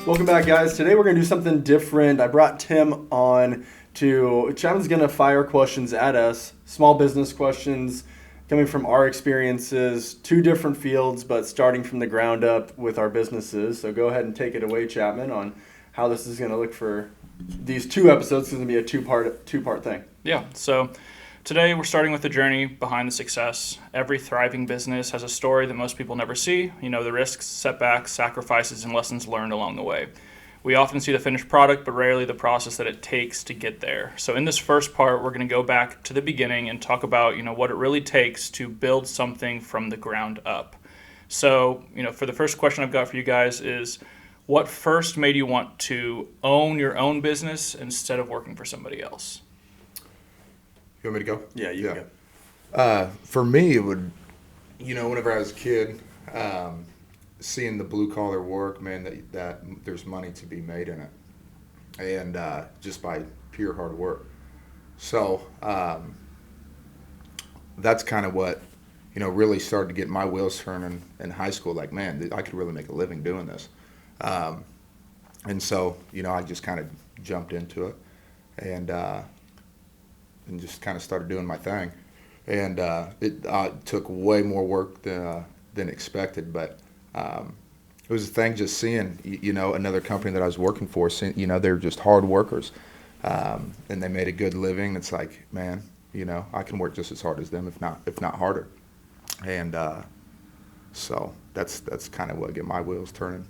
Welcome back, guys. Today we're going to do something different. I brought Tim on Chapman's going to fire questions at us, small business questions coming from our experiences, two different fields, but starting from the ground up with our businesses. So go ahead and take it away, Chapman, on how this is going to look for these two episodes. It's going to be a two-part thing. Yeah, so today we're starting with the journey behind the success. Every thriving business has a story that most people never see. You know, the risks, setbacks, sacrifices, and lessons learned along the way. We often see the finished product, but rarely the process that it takes to get there. So in this first part, we're going to go back to the beginning and talk about, what it really takes to build something from the ground up. So, for the first question I've got for you guys is, what first made you want to own your own business instead of working for somebody else? You want me to go? Yeah, you can go. For me, it would, whenever I was a kid, seeing the blue collar work, man, that there's money to be made in it, and just by pure hard work. So that's kind of what, really started to get my wheels turning in high school. Like, man, I could really make a living doing this. And so, I just kind of jumped into it and just kind of started doing my thing. And it took way more work than expected, but it was a thing just seeing, another company that I was working for, seeing, they were just hard workers, and they made a good living. It's like, man, I can work just as hard as them, if not harder. And so that's kind of what get my wheels turning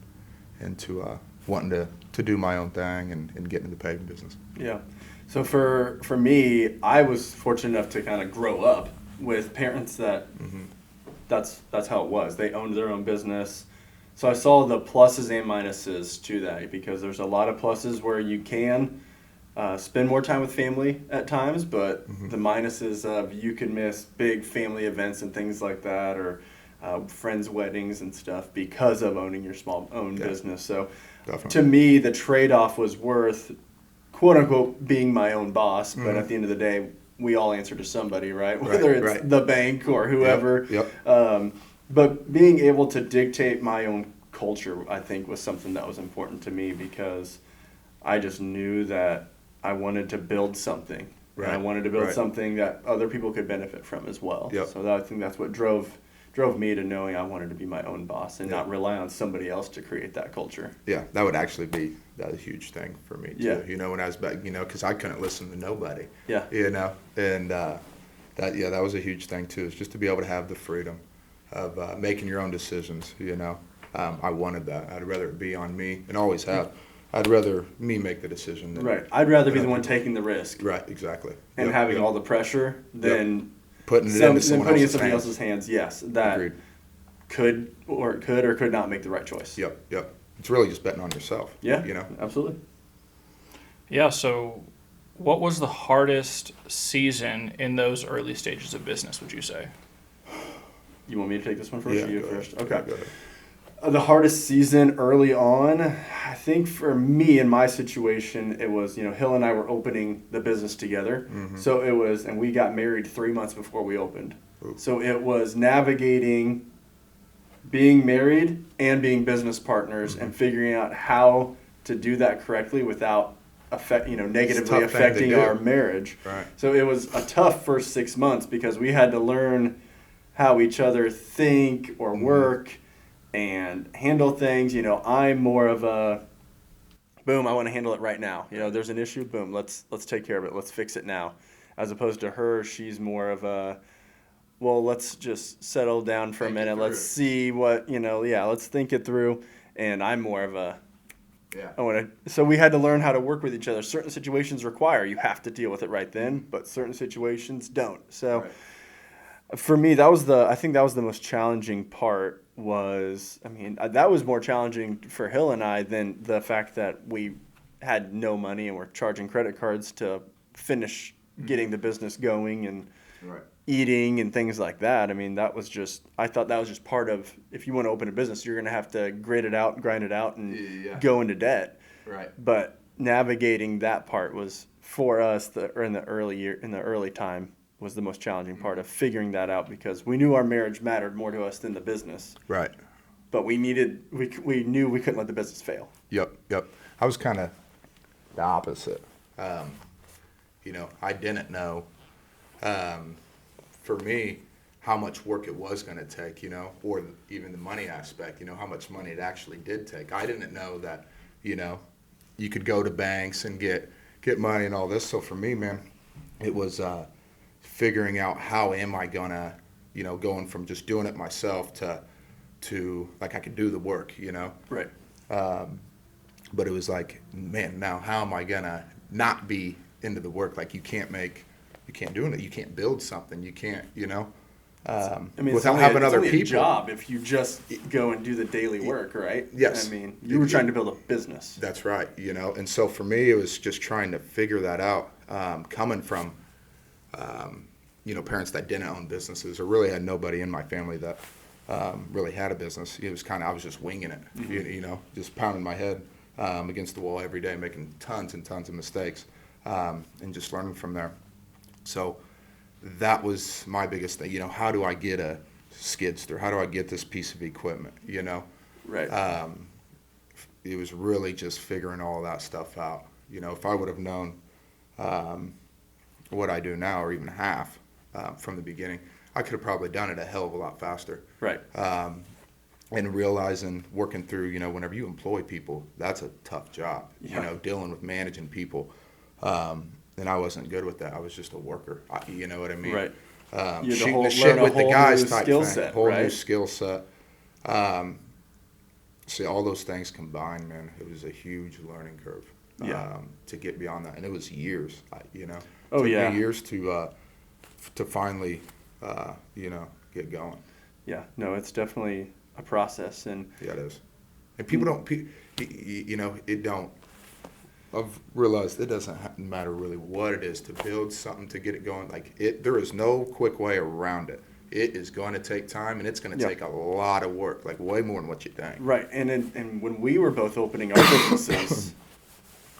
into wanting to do my own thing and get into the paving business. Yeah. So for me, I was fortunate enough to kind of grow up with parents that that's how it was. They owned their own business. So I saw the pluses and minuses to that, because there's a lot of pluses where you can spend more time with family at times, but the minuses of you can miss big family events and things like that, or friends' weddings and stuff because of owning your own business. So Definitely. To me, the trade-off was worth, quote unquote, being my own boss. But at the end of the day, we all answer to somebody, right? Whether it's the bank or whoever. Yep. But being able to dictate my own culture, I think, was something that was important to me, because I just knew that I wanted to build something. Right. And I wanted to build something that other people could benefit from as well. Yep. So I think that's what drove me to knowing I wanted to be my own boss and not rely on somebody else to create that culture. Yeah, that would actually be a huge thing for me too. Yeah. When I was back, because I couldn't listen to nobody. Yeah. And that was a huge thing too. Is just to be able to have the freedom of making your own decisions. I wanted that. I'd rather it be on me, and always have. I'd rather me make the decision. Right. I'd rather be the one taking the risk. Right. Exactly. And having all the pressure than putting it into somebody somebody else's hands. Yes, that Agreed. could or could not make the right choice. Yep. It's really just betting on yourself. Yeah. Absolutely. Yeah, so what was the hardest season in those early stages of business, would you say? You want me to take this one first? Yeah, or you go first? ahead. Okay. Go ahead. The hardest season early on, I think for me in my situation, it was, Hill and I were opening the business together. So it was, and we got married 3 months before we opened. Ooh. So it was navigating being married and being business partners and figuring out how to do that correctly without negatively affecting our marriage. Right. So it was a tough first 6 months, because we had to learn how each other think or work and handle things. I'm more of a boom, I want to handle it right now. There's an issue, boom, let's take care of it. Let's fix it now. As opposed to her, she's more of a, well, let's just settle down for a minute. Let's see what, let's think it through. And I'm more of a, so we had to learn how to work with each other. Certain situations require you have to deal with it right then, but certain situations don't. So for me, I think that was the most challenging part. That was more challenging for Hill and I than the fact that we had no money and we're charging credit cards to finish getting the business going and eating and things like that. I thought that was just part of, if you want to open a business, you're going to have to grind it out, and go into debt. Right. But navigating that part was, for us, in the early time, was the most challenging part of figuring that out, because we knew our marriage mattered more to us than the business. Right. but we knew we couldn't let the business fail. Yep. I was kind of the opposite. I didn't know, for me, how much work it was going to take, or even the money aspect, how much money it actually did take. I didn't know that, you could go to banks and get money and all this. So for me, man, it was figuring out how am I going to, going from just doing it myself to like I could do the work, Right. But it was like, man, now how am I going to not be into the work? Like you can't do it. You can't build something. You can't, without having other people. It's a job if you just go and do the daily work, right? Yes. I mean, you were trying to build a business. That's right. And so for me, it was just trying to figure that out, coming from, parents that didn't own businesses or really had nobody in my family that really had a business. It was I was just winging it, Mm-hmm. Just pounding my head against the wall every day, making tons and tons of mistakes, and just learning from there. So that was my biggest thing. How do I get a skidster? How do I get this piece of equipment? Right. It was really just figuring all that stuff out. If I would have known what I do now, or even half from the beginning, I could have probably done it a hell of a lot faster. Right. And realizing, working through, whenever you employ people, that's a tough job. Yeah. Dealing with managing people. And I wasn't good with that. I was just a worker. You know what I mean? Right. Shooting the shit with the guys type thing. Set, whole right? new skill set. See, all those things combined, man, it was a huge learning curve. Yeah. To get beyond that, and it was years. Oh, took yeah. me years to finally, get going. Yeah. No, it's definitely a process, and Yeah, it is. And people don't, it don't. I've realized it doesn't matter really what it is to build something, to get it going. There is no quick way around it. It is going to take time, and it's going to take a lot of work, like way more than what you think. right. And when we were both opening our businesses,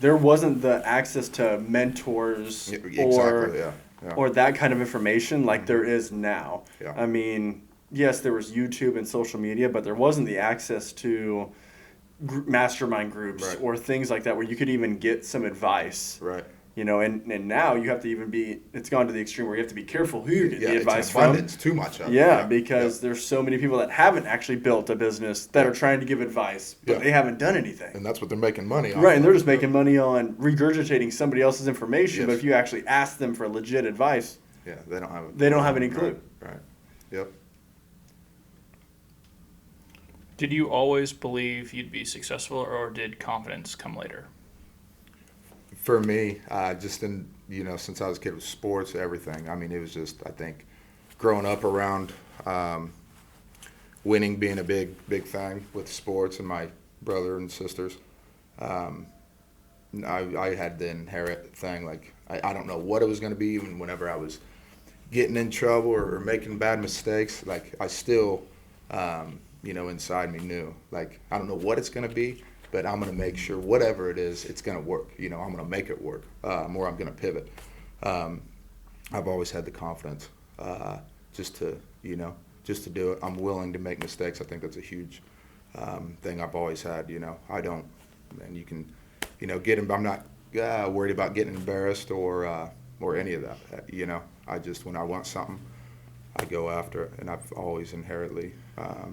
there wasn't the access to mentors Yeah, exactly, yeah. or that kind of information like there is now. Yeah. I mean, yes, there was YouTube and social media, but there wasn't the access to mastermind groups Right. or things like that where you could even get some advice. Right. And now you have to even it's gone to the extreme where you have to be careful who you get the advice it's from. abundance, too much of it. Yeah, because there's so many people that haven't actually built a business that are trying to give advice, but Yeah. they haven't done anything. And that's what they're making money on. Right, and they're just making money on regurgitating somebody else's information. But Yes. if you actually ask them for legit advice, Yeah, they don't have. they don't have any clue. Right. Yep. Did you always believe you'd be successful, or did confidence come later? For me, just in since I was a kid with sports, everything. I mean, it was just, I think, growing up around winning being a big thing with sports, and my brother and sisters. I had the inherent thing, like I don't know what it was going to be, even whenever I was getting in trouble or making bad mistakes. Like I still, inside me knew, like I don't know what it's going to be, but I'm going to make sure whatever it is, it's going to work. I'm going to make it work, or I'm going to pivot. I've always had the confidence just to do it. I'm willing to make mistakes. I think that's a huge thing I've always had. I don't, and you can, I'm not worried about getting embarrassed or any of that. I just, when I want something, I go after it, and I've always inherently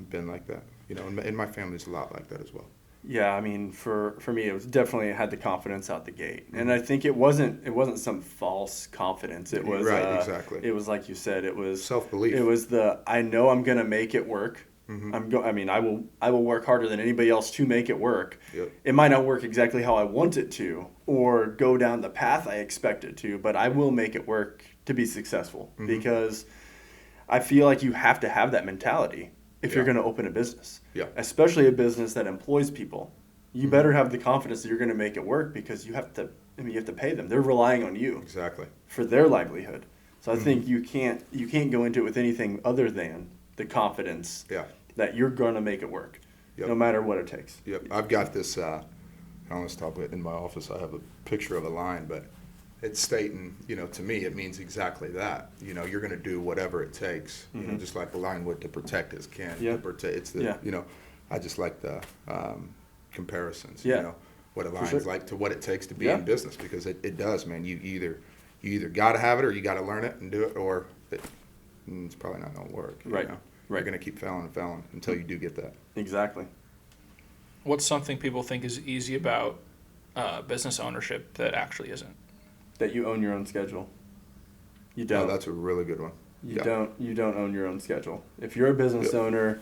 been like that. And my family's a lot like that as well. Yeah, I mean, for me, it was definitely had the confidence out the gate, and I think it wasn't some false confidence. It was Right, exactly. It was like you said. It was Self-belief. It was I know I'm gonna make it work. Mm-hmm. I will work harder than anybody else to make it work. Yep. It might not work exactly how I want it to, or go down the path I expect it to, but I will make it work to be successful, because I feel like you have to have that mentality if you're Yeah. going to open a business, Yeah. especially a business that employs people. You better have the confidence that you're going to make it work, because you have to pay them. They're relying on you Exactly. for their livelihood. So I think you can't go into it with anything other than the confidence Yeah. that you're going to make it work, Yep. no matter what it takes. Yep. I've got this, I almost talk about it in my office. I have a picture of a line, but it's stating, to me, it means exactly that. You're going to do whatever it takes, just like the line would, to protect his kin. Yeah. It's the, Yeah. I just like the comparisons. Yeah. You know, what a lion's sure. like to what it takes to be Yeah. in business, because it does, man. You either got to have it or you got to learn it and do it, or it's probably not going to work. Right. You know? Right. You're going to keep failing and failing until you do get that. Exactly. What's something people think is easy about business ownership that actually isn't? That you own your own schedule. You No, don't. that's a really good one. You Yeah. don't. You don't own your own schedule. If you're a business owner,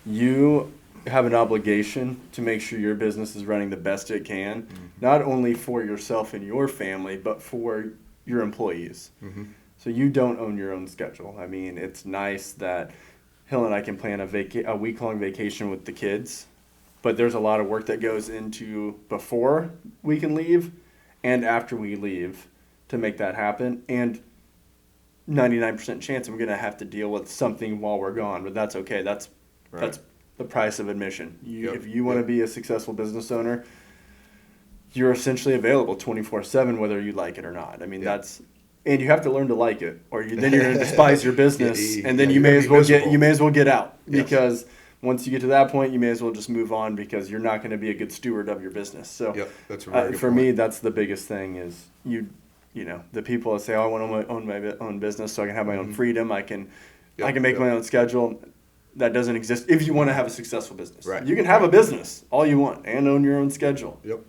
you have an obligation to make sure your business is running the best it can, not only for yourself and your family, but for your employees. So you don't own your own schedule. I mean, it's nice that Hill and I can plan a week-long vacation with the kids, but there's a lot of work that goes into before we can leave and after we leave to make that happen. And 99% chance I'm going to have to deal with something while we're gone, but that's okay. That's the price of admission. If you want to be a successful business owner, you're essentially available 24/7, whether you like it or not. I mean, and you have to learn to like it, or then you're going to despise your business, and then you may as well get out, because once you get to that point, you may as well just move on, because you're not going to be a good steward of your business. So that's a very good for point. me, that's the biggest thing is you know, the people that say, oh, I want to own my own business so I can have my own freedom. I can make my own schedule. That doesn't exist if you want to have a successful business. Right. You can have a business all you want and own your own schedule. Yep.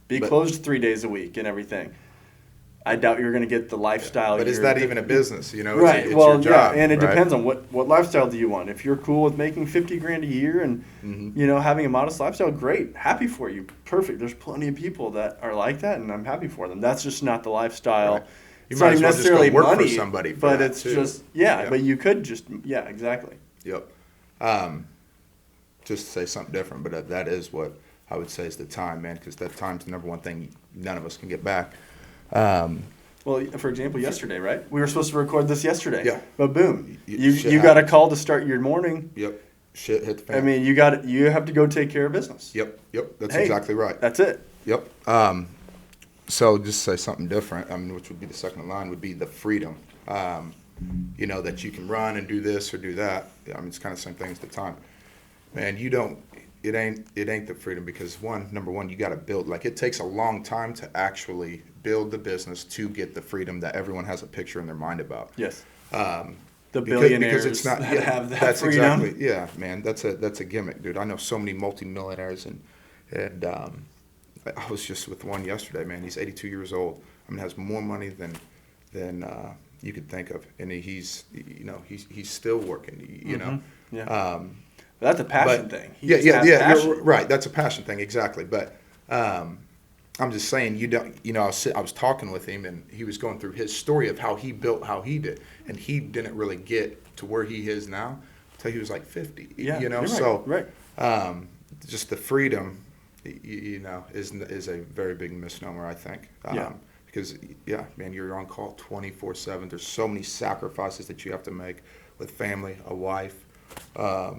Be closed 3 days a week and everything. I doubt you're going to get the lifestyle. But is that even a business? You know, right. It's your job, and it right? depends on what lifestyle do you want. If you're cool with making $50,000 a year and you know, having a modest lifestyle, great, happy for you, perfect. There's plenty of people that are like that, and I'm happy for them. That's just not the lifestyle. Right. You It's might not as even well just necessarily go work money, for somebody for but that, it's too. just But you could just exactly. Yep. Just to say something different, but that is what I would say is the time, man, because that time's the number one thing none of us can get back. Well, for example, yesterday, right? We were supposed to record this yesterday. Yeah. But boom, Shit you got a happens. call to start your morning. Yep. Shit hit the fan. I mean, you have to go take care of business. Yep. That's Hey, exactly right. That's it. Yep. So just say something different, which would be the second line, would be the freedom. You know, that you can run and do this or do that. I mean, it's kind of the same thing as the time. Man, it ain't the freedom, because number one, you got to build. Like, it takes a long time to actually build the business to get the freedom that everyone has a picture in their mind about. Yes. The billionaires because it's not, that have that that's freedom. Exactly, man, that's a gimmick, dude. I know so many multimillionaires, and I was just with one yesterday, man. He's 82 years old. I mean, has more money than you could think of, and he's still working. You know. Yeah. That's a passion thing. He just Yeah. has passion. You're right. That's a passion thing, exactly. But I'm just saying, I was talking with him, and he was going through his story of how he built how he did, and he didn't really get to where he is now until he was like 50. Yeah. You know, You're so right. just the freedom, is a very big misnomer, I think. Because man, you're on call 24/7. There's so many sacrifices that you have to make with family, a wife. I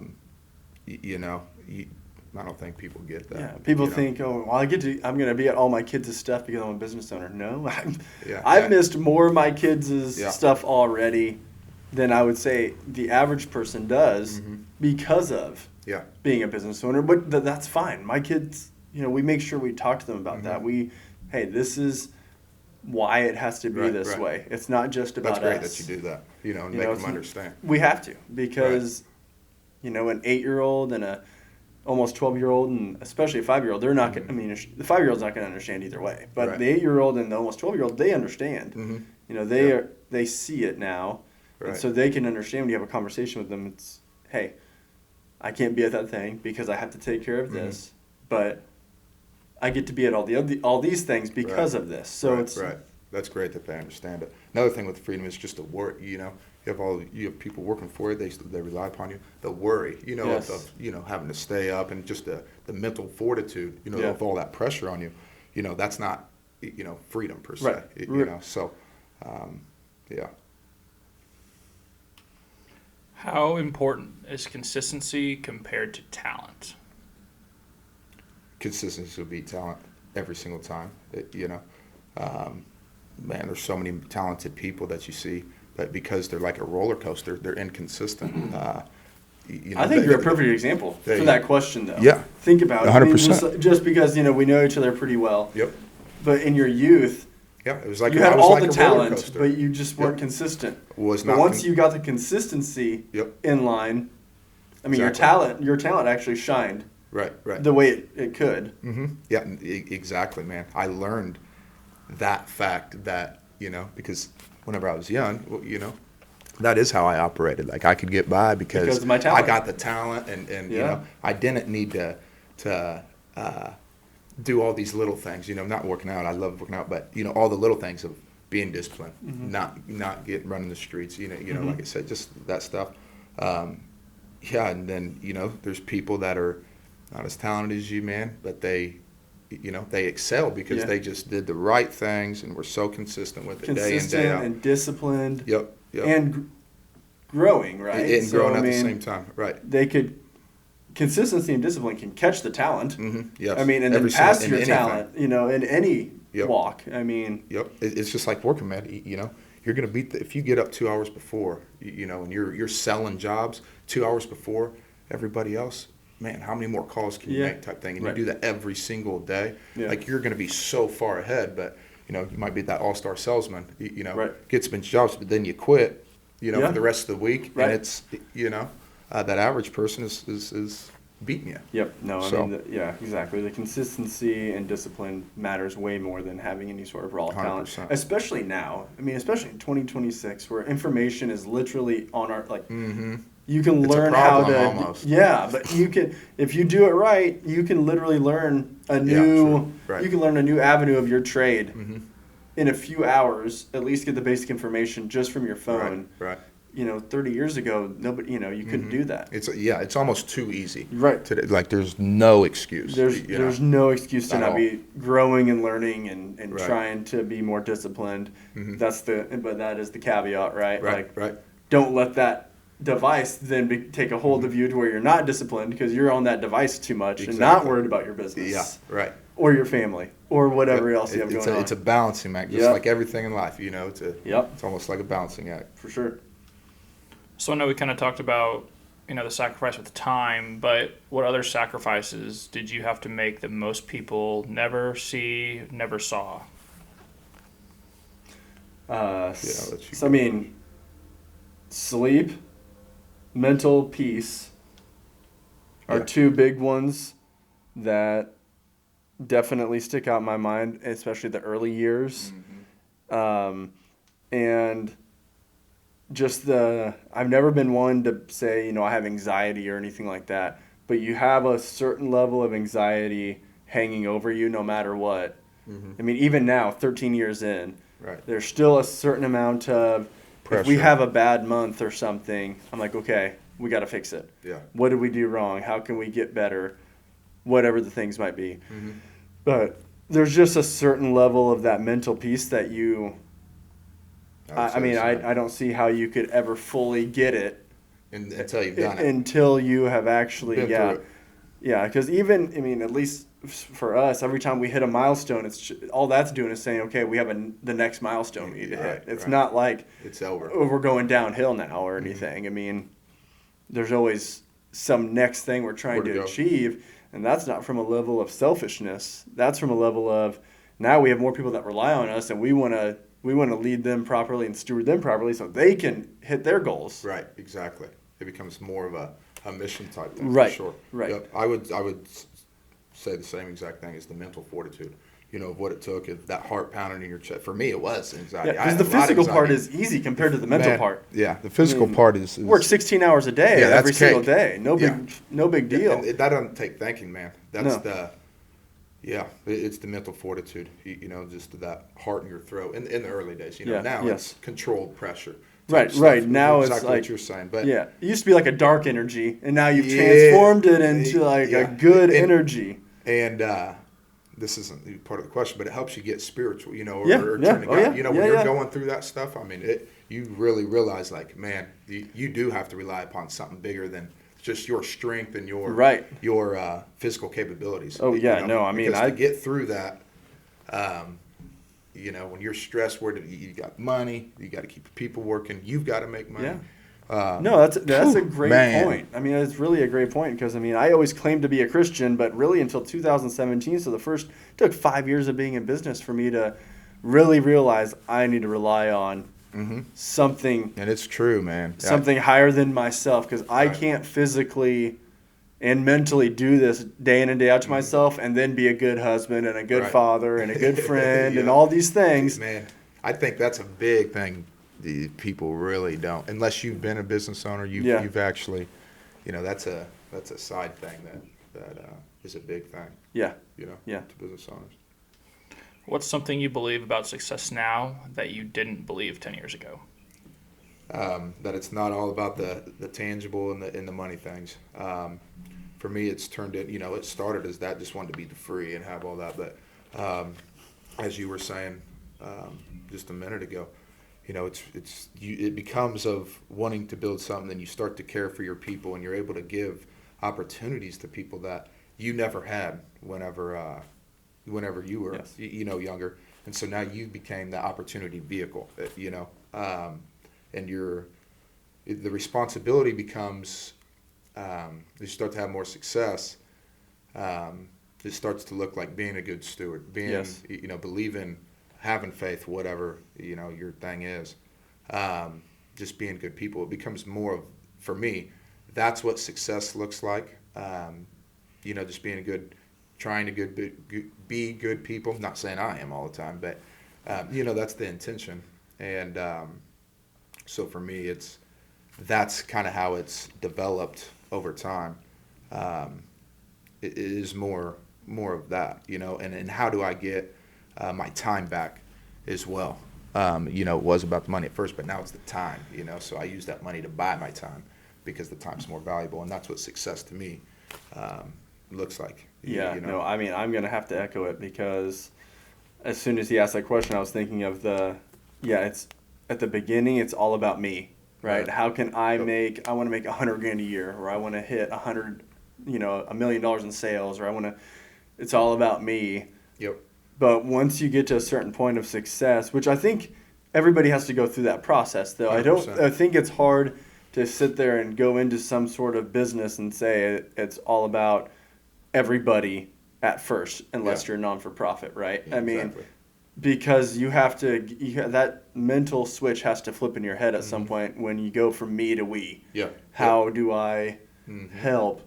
don't think people get that. Yeah, people think, oh, well, I'm going to be at all my kids' stuff because I'm a business owner. No, I've missed more of my kids' stuff already than I would say the average person does because of being a business owner. But that's fine. My kids, we make sure we talk to them about that. Hey, this is why it has to be this way. It's not just about us. That's great that you do that, and make them understand. We have to, because, an 8-year-old and a almost 12-year-old, and especially a 5-year-old, they're not going to, the 5-year-old's not going to understand either way. But the 8-year-old and the almost 12-year-old, they understand. They see it now. And so they can understand when you have a conversation with them. It's, hey, I can't be at that thing because I have to take care of this, but I get to be at all these things because of this. So it's right. That's great that they understand it. Another thing with freedom is just the work. You have people working for you. They rely upon you. The worry, of having to stay up, and just the mental fortitude, of all that pressure on you. That's not freedom per se. Right. So yeah. How important is consistency compared to talent? Consistency will beat talent every single time. Man, there's so many talented people that you see, but because they're like a roller coaster, they're inconsistent. I think you're a perfect example for that question, though. Yeah. Think about it. 100%. Just because, we know each other pretty well. Yep. But in your youth, Yeah, it was like you had all the a roller talent, coaster. but you just weren't consistent. Was But not once you got the consistency Yep. in line, I mean, Exactly. your talent actually shined Right. the way it could. Mm-hmm. Yeah, exactly, man. I learned that fact that, because whenever I was young, that is how I operated. Like I could get by because of my talent. I got the talent and I didn't need to do all these little things, not working out. I love working out, but all the little things of being disciplined, not getting running the streets, like I said, just that stuff. And then, there's people that are not as talented as you, man, but they excel because they just did the right things and were so consistent with it day in, day out. And disciplined. Yep. And growing, right? And growing at the same time, right. Consistency and discipline can catch the talent. Mm-hmm. Yes. I mean, and then pass your anything. talent, in any walk. I mean. Yep. It's just like working, man. You're going to beat if you get up 2 hours before, and you're selling jobs 2 hours before everybody else. Man, how many more calls can you make type thing? And you do that every single day. Yeah. Like you're going to be so far ahead, but you might be that all-star salesman, gets a bunch of jobs, but then you quit, for the rest of the week. Right. And it's, that average person is beating you. Yep. No, I mean, exactly. The consistency and discipline matters way more than having any sort of raw 100%. Talent, especially now. I mean, especially in 2026 where information is literally on our, you can learn how to, almost. But you can, if you do it right, you can literally learn a new, you can learn a new avenue of your trade in a few hours. At least get the basic information just from your phone. Right. 30 years ago, nobody, you couldn't do that. It's almost too easy. Right. Today, like there's no excuse. There's no excuse to not be growing and learning and trying to be more disciplined. Mm-hmm. But that is the caveat, right? Right. Don't let that device then take a hold of you to where you're not disciplined because you're on that device too much and not worried about your business. Yeah, right. Or your family or whatever else you have going on. It's a balancing act, just like everything in life. It's almost like a balancing act. For sure. So I know we kind of talked about, the sacrifice with time, but what other sacrifices did you have to make that most people never saw? I mean, sleep, mental peace are two big ones that definitely stick out in my mind, especially the early years. Mm-hmm. And just I've never been one to say, I have anxiety or anything like that, but you have a certain level of anxiety hanging over you no matter what. Mm-hmm. I mean, even now, 13 years in, there's still a certain amount of pressure. If we have a bad month or something, I'm like, okay, we got to fix it. Yeah. What did we do wrong? How can we get better? Whatever the things might be. Mm-hmm. But there's just a certain level of that mental peace that I don't see how you could ever fully get it until you've done it. Until you have actually, because at least for us, every time we hit a milestone, all that's doing is saying, okay, we have the next milestone we need to hit. It's not like it's over. We're going downhill now or anything. I mean, there's always some next thing we're trying to achieve, and that's not from a level of selfishness. That's from a level of now we have more people that rely on us, and we want to lead them properly and steward them properly so they can hit their goals. Right, exactly. It becomes more of a mission type thing. Right, for sure. Right. Yep. I would say the same exact thing as the mental fortitude. Of what it took, that heart pounding in your chest. For me, it was anxiety. Yeah, because the physical part is easy compared to the mental part. Yeah, the physical part is work 16 hours a day every single day. No big deal. And that doesn't take thinking, man. That's it's the mental fortitude. Just that heart in your throat. In the early days, now it's controlled pressure. Right. Now exactly it's like what you're saying, but it used to be like a dark energy, and now you've transformed it into a good energy. And this isn't part of the question, but it helps you get spiritual, or turn to God. When you're going through that stuff, I mean, you really realize, like, man, you do have to rely upon something bigger than just your strength and your physical capabilities. Oh yeah, no, I mean, to get through that, when you're stressed, you got money, you got to keep people working, you've got to make money. No, that's a great man. point. I mean, it's really a great point because, I mean, I always claimed to be a Christian, but really until 2017, so took 5 years of being in business for me to really realize I need to rely on something And it's true, man. something higher than myself because I Right. can't physically and mentally do this day in and day out to myself and then be a good husband and a good Right. father and a good friend and Yeah. all these things. Man, I think that's a big thing. The people really don't, unless you've been a business owner. You've actually, that's a side thing that is a big thing. Yeah. Yeah. To business owners. What's something you believe about success now that you didn't believe 10 years ago? That it's not all about the tangible and the money things. For me, it's turned it. It started as that, just wanted to be free and have all that. But as you were saying just a minute ago, it becomes of wanting to build something, and you start to care for your people, and you're able to give opportunities to people that you never had whenever you were Yes. younger, and so now you became the opportunity vehicle. And the responsibility becomes, you start to have more success. It starts to look like being a good steward, Yes. believing, having faith, whatever your thing is, just being good people. It becomes more of, for me, that's what success looks like. Just being trying to be good people. Not saying I am all the time, but that's the intention. And so for me, that's kind of how it's developed over time. It is more of that, and how do I get my time back as well? It was about the money at first, but now it's the time, so I use that money to buy my time because the time's more valuable, and that's what success to me looks like. Yeah, no, I mean, I'm going to have to echo it because as soon as he asked that question, I was thinking of it's at the beginning, it's all about me, right? How can I want to make $100,000 a year, or I want to hit $100 million in sales, or it's all about me. Yep. But once you get to a certain point of success, which I think everybody has to go through that process, though. 100%. I think it's hard to sit there and go into some sort of business and say it's all about everybody at first, unless you're non-for-profit, right? Yeah, I mean, exactly. because that mental switch has to flip in your head at some point when you go from me to we. Yeah. How do I help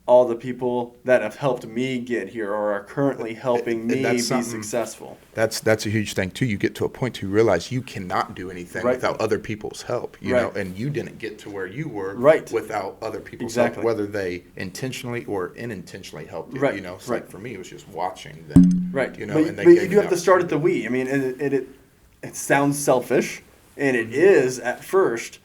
all the people that have helped me get here or are currently helping me be successful? That's a huge thing too. You get to a point to realize you cannot do anything without other people's help, you know, and you didn't get to where you were without other people's help, whether they intentionally or unintentionally helped you. It's like for me, it was just watching them. Right. And but you do have to start at the we. I mean, it sounds selfish, and it is at first.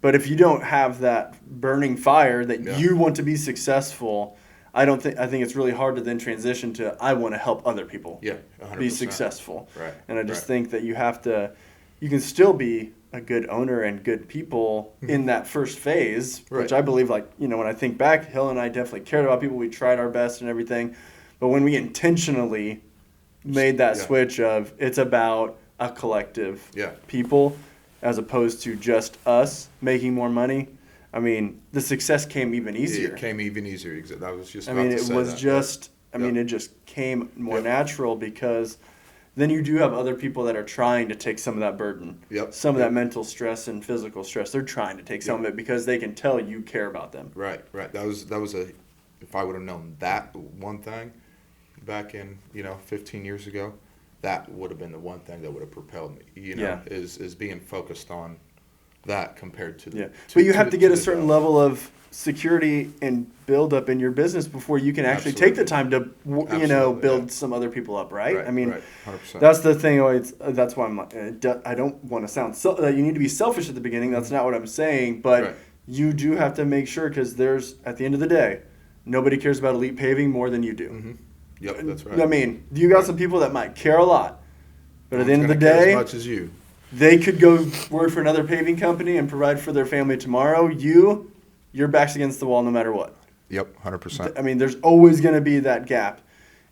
But if you don't have that burning fire that you want to be successful, I think it's really hard to then transition to I want to help other people 100%. be successful. Right. And I just think that you can still be a good owner and good people in that first phase, which I believe, when I think back, Hill and I definitely cared about people. We tried our best and everything. But when we intentionally made that switch of it's about a collective people, as opposed to just us making more money, I mean, the success came even easier. It came even easier. I was just. It just came more natural because then you do have other people that are trying to take some of that burden, some of that mental stress and physical stress. They're trying to take some of it because they can tell you care about them. Right. That was if I would have known that one thing back in 15 years ago. That would have been the one thing that would have propelled me, is being focused on that compared to but you have to get a certain level of security and build up in your business before you can actually take the time to, build some other people up, right? I mean, 100%. That's the thing. That's why I'm like, I don't want to sound you need to be selfish at the beginning. That's not what I'm saying, but you do have to make sure because at the end of the day, nobody cares about elite paving more than you do. Mm-hmm. Yep, that's right. I mean, you got some people that might care a lot, but at the end of the care day, as much as you, they could go work for another paving company and provide for their family tomorrow. Your back's against the wall no matter what. Yep, 100%. I mean, there's always going to be that gap,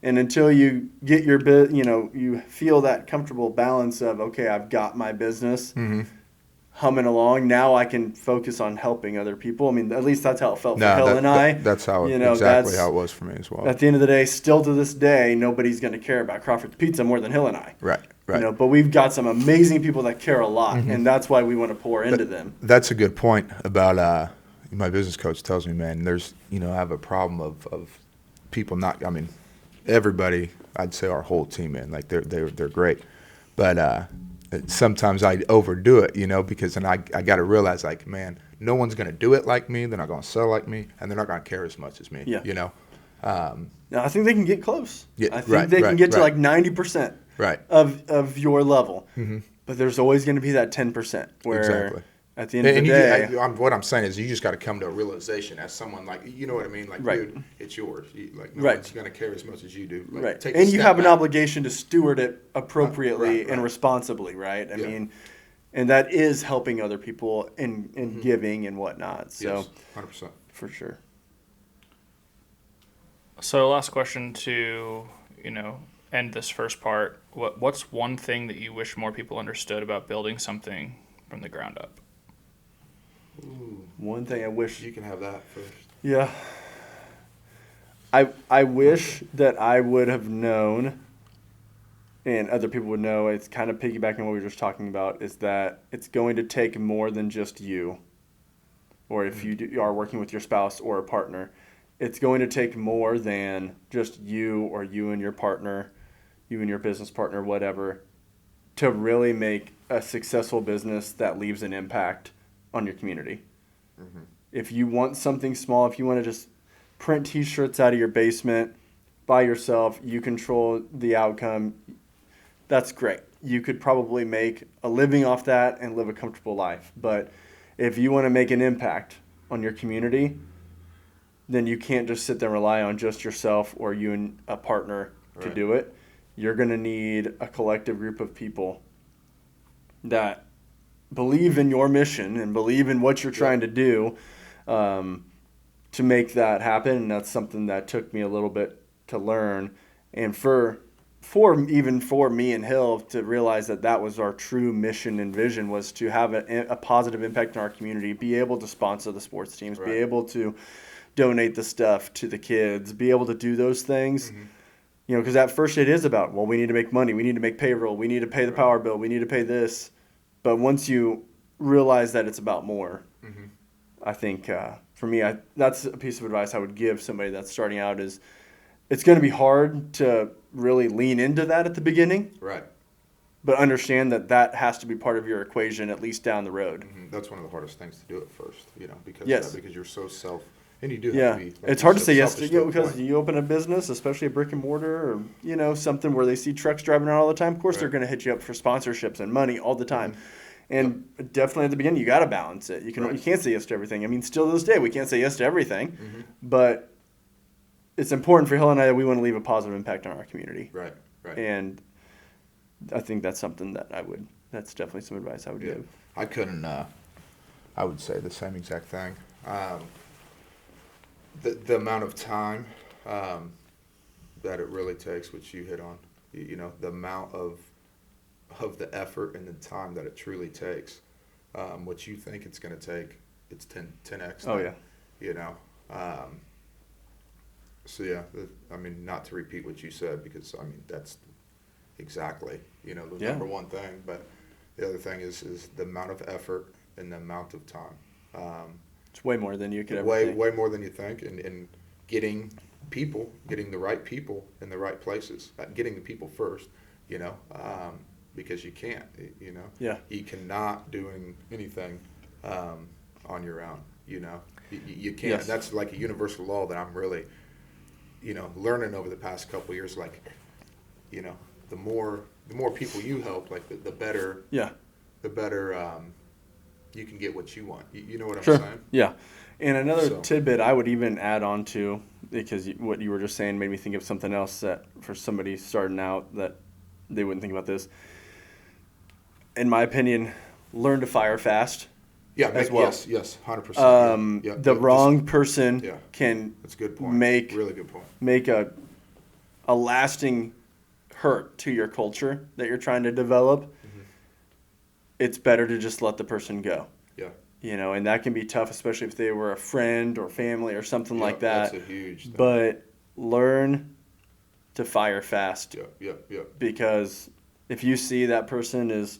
and until you get you feel that comfortable balance of okay, I've got my business. humming along. Now I can focus on helping other people. I mean, at least that's how it felt for No, Hill and I. that's how That's how it was for me as well. At the end of the day, still to this day, nobody's going to care about Crawford's Pizza more than Hill and I. Right. But we've got some amazing people that care a lot, and that's why we want to pour into them. That's a good point about my business coach tells me, man, there's, I have a problem of people not, everybody, I'd say our whole team, man, like they're great. But sometimes I overdo it, because then I got to realize, like, man, no one's going to do it like me. They're not going to sell like me, and they're not going to care as much as me, Now, I think they can get close. Yeah, I think they can get to like 90% of your level. Mm-hmm. But there's always going to be that 10% where at the end of the day. What I'm saying is you just got to come to a realization as someone, like, you know what I mean? Like, dude, it's yours. No one's going to care as much as you do. Like, and you have an obligation to steward it appropriately and responsibly, right? I mean, and that is helping other people and giving and whatnot. So, yes, 100%. For sure. So last question to, end this first part. What's one thing that you wish more people understood about building something from the ground up? Ooh, one thing I wish you can have that first. Yeah. I wish that I would have known, and other people would know, it's kind of piggybacking on what we were just talking about, is that it's going to take more than just you, or if you are working with your spouse or a partner, it's going to take more than just you or you and your partner, you and your business partner, whatever, to really make a successful business that leaves an impact on your community. Mm-hmm. If you want something small, if you want to just print T-shirts out of your basement by yourself, you control the outcome, that's great. You could probably make a living off that and live a comfortable life. But if you want to make an impact on your community, then you can't just sit there and rely on just yourself or you and a partner to do it. You're going to need a collective group of people that believe in your mission and believe in what you're trying to do to make that happen. And that's something that took me a little bit to learn. And for me and Hill to realize that was our true mission and vision, was to have a positive impact in our community, be able to sponsor the sports teams, be able to donate the stuff to the kids, be able to do those things. Mm-hmm. Because at first it is about, well, we need to make money, we need to make payroll, we need to pay the power bill, we need to pay this. But once you realize that it's about more, I think for me, that's a piece of advice I would give somebody that's starting out is it's going to be hard to really lean into that at the beginning. Right. But understand that has to be part of your equation, at least down the road. Mm-hmm. That's one of the hardest things to do at first, because you're so and you do have to be. It's hard to say yes to, because you open a business, especially a brick and mortar, or, something where they see trucks driving around all the time. Of course, they're going to hit you up for sponsorships and money all the time. Mm-hmm. And definitely at the beginning, you got to balance it. You can't say yes to everything. I mean, still to this day, we can't say yes to everything. Mm-hmm. But it's important for Hill and I that we want to leave a positive impact on our community. Right. And I think that's something that's definitely some advice I would give. I couldn't, I would say the same exact thing. The amount of time that it really takes, which you hit on, the amount of the effort and the time that it truly takes, what you think it's going to take, it's 10x. Oh, yeah. So, yeah, not to repeat what you said, because, that's exactly, the number one thing. But the other thing is the amount of effort and the amount of time. It's way more than you could ever think. Way more than you think. And getting the right people in the right places, getting the people first, because you can't, Yeah. You cannot doing anything on your own, you can't. Yes. That's like a universal law that I'm really, learning over the past couple of years. Like, the more people you help, like the better. Yeah. The better you can get what you want. You know what I'm saying? Yeah. And another tidbit I would even add on to, because what you were just saying made me think of something else that for somebody starting out that they wouldn't think about this. In my opinion, learn to fire fast. Yeah, as well. Yes, 100%. The wrong person can that's a good point. Really good point. Make a lasting hurt to your culture that you're trying to develop. Mm-hmm. it's better to just let the person go. Yeah. And that can be tough, especially if they were a friend or family or something like that. That's a huge thing. But learn to fire fast. Yeah. Because if you see that person is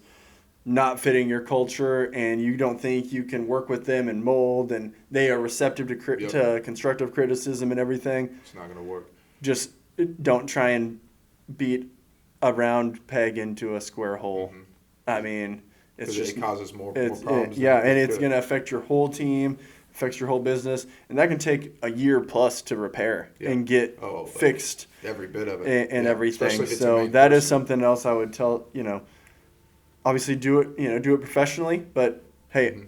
not fitting your culture and you don't think you can work with them and mold and they are receptive to constructive criticism and everything, it's not going to work. Just don't try and beat a round peg into a square hole. Mm-hmm. I mean, it's just it causes more problems. And it's going to affect your whole team, affects your whole business, and that can take a year plus to repair and get fixed. Every bit of it and everything. So that is something else I would tell. Obviously do it professionally, but hey,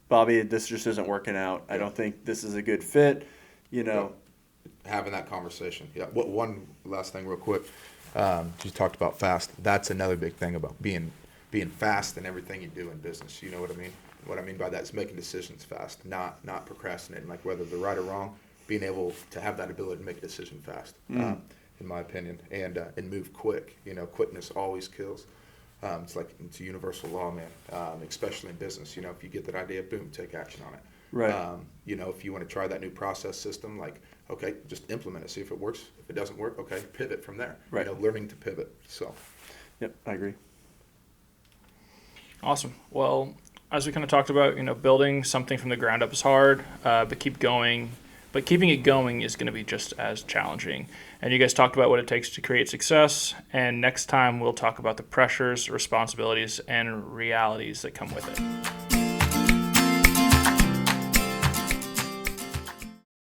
Bobby, this just isn't working out. I don't think this is a good fit. Having that conversation. Yeah. One last thing real quick. You talked about fast. That's another big thing about being fast in everything you do in business. You know what I mean? What I mean by that is making decisions fast, not procrastinating, like whether they're right or wrong, being able to have that ability to make a decision fast, in my opinion, and move quick. Quickness always kills. It's a universal law, man, especially in business. If you get that idea, boom, take action on it. Right. If you want to try that new process system, okay, just implement it, see if it works. If it doesn't work, okay, pivot from there. Right. Learning to pivot. So. Yep, I agree. Awesome. Well, as we kind of talked about, building something from the ground up is hard, but keeping it going is going to be just as challenging. And you guys talked about what it takes to create success. And next time we'll talk about the pressures, responsibilities, and realities that come with it.